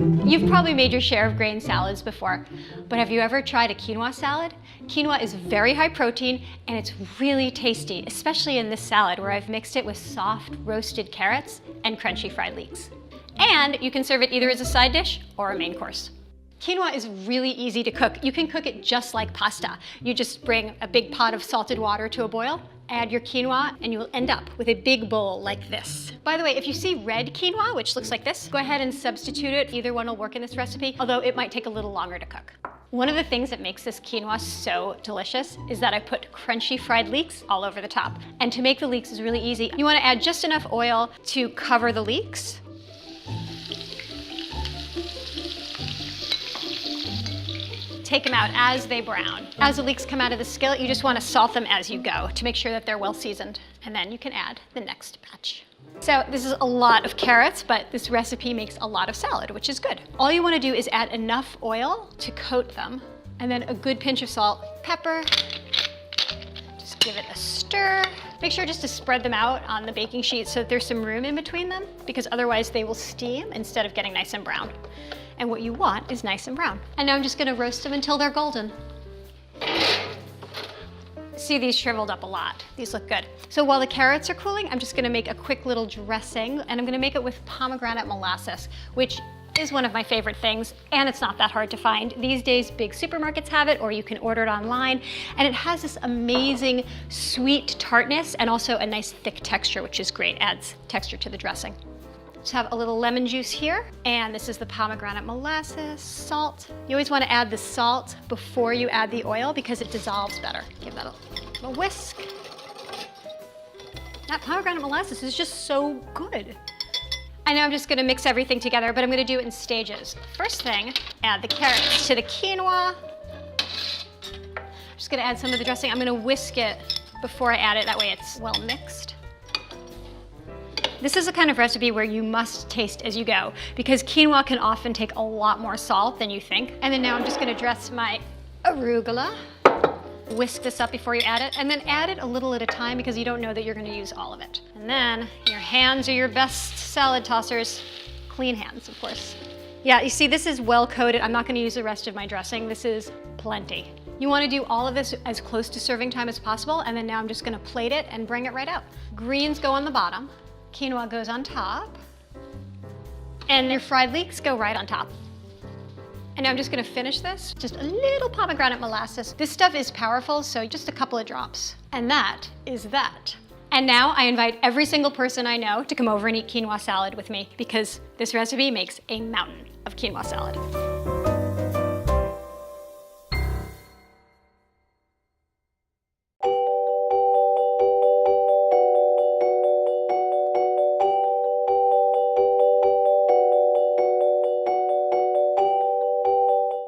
You've probably made your share of grain salads before, but have you ever tried a quinoa salad? Quinoa is very high protein and it's really tasty, especially in this salad where I've mixed it with soft roasted carrots and crunchy fried leeks. And you can serve it either as a side dish or a main course. Quinoa is really easy to cook. You can cook it just like pasta. You just bring a big pot of salted water to a boil, add your quinoa, and you'll end up with a big bowl like this. By the way, if you see red quinoa, which looks like this, go ahead and substitute it. Either one will work in this recipe, although it might take a little longer to cook. One of the things that makes this quinoa so delicious is that I put crunchy fried leeks all over the top. And to make the leeks is really easy. You want to add just enough oil to cover the leeks. Take them out as they brown. As the leeks come out of the skillet, you just want to salt them as you go to make sure that they're well seasoned. And then you can add the next batch. So this is a lot of carrots, but this recipe makes a lot of salad, which is good. All you want to do is add enough oil to coat them, and then a good pinch of salt, pepper. Just give it a stir. Make sure just to spread them out on the baking sheet so that there's some room in between them, because otherwise they will steam instead of getting nice and brown. And what you want is nice and brown. And now I'm just gonna roast them until they're golden. See, these shriveled up a lot. These look good. So while the carrots are cooling, I'm just gonna make a quick little dressing, and I'm gonna make it with pomegranate molasses, which is one of my favorite things, and it's not that hard to find. These days, big supermarkets have it, or you can order it online, and it has this amazing sweet tartness and also a nice thick texture, which is great, adds texture to the dressing. Just have a little lemon juice here, and this is the pomegranate molasses, salt. You always want to add the salt before you add the oil because it dissolves better. Give that a whisk. That pomegranate molasses is just so good. I know I'm just gonna mix everything together, but I'm gonna do it in stages. First thing, add the carrots to the quinoa. I'm just gonna add some of the dressing. I'm gonna whisk it before I add it, that way it's well mixed. This is a kind of recipe where you must taste as you go because quinoa can often take a lot more salt than you think. And then now I'm just gonna dress my arugula. Whisk this up before you add it, and then add it a little at a time because you don't know that you're gonna use all of it. And then your hands are your best salad tossers. Clean hands, of course. Yeah, you see this is well coated. I'm not gonna use the rest of my dressing. This is plenty. You wanna do all of this as close to serving time as possible, and then now I'm just gonna plate it and bring it right out. Greens go on the bottom. Quinoa goes on top, and your fried leeks go right on top. And now I'm just gonna finish this. Just a little pomegranate molasses. This stuff is powerful, so just a couple of drops. And that is that. And now I invite every single person I know to come over and eat quinoa salad with me because this recipe makes a mountain of quinoa salad.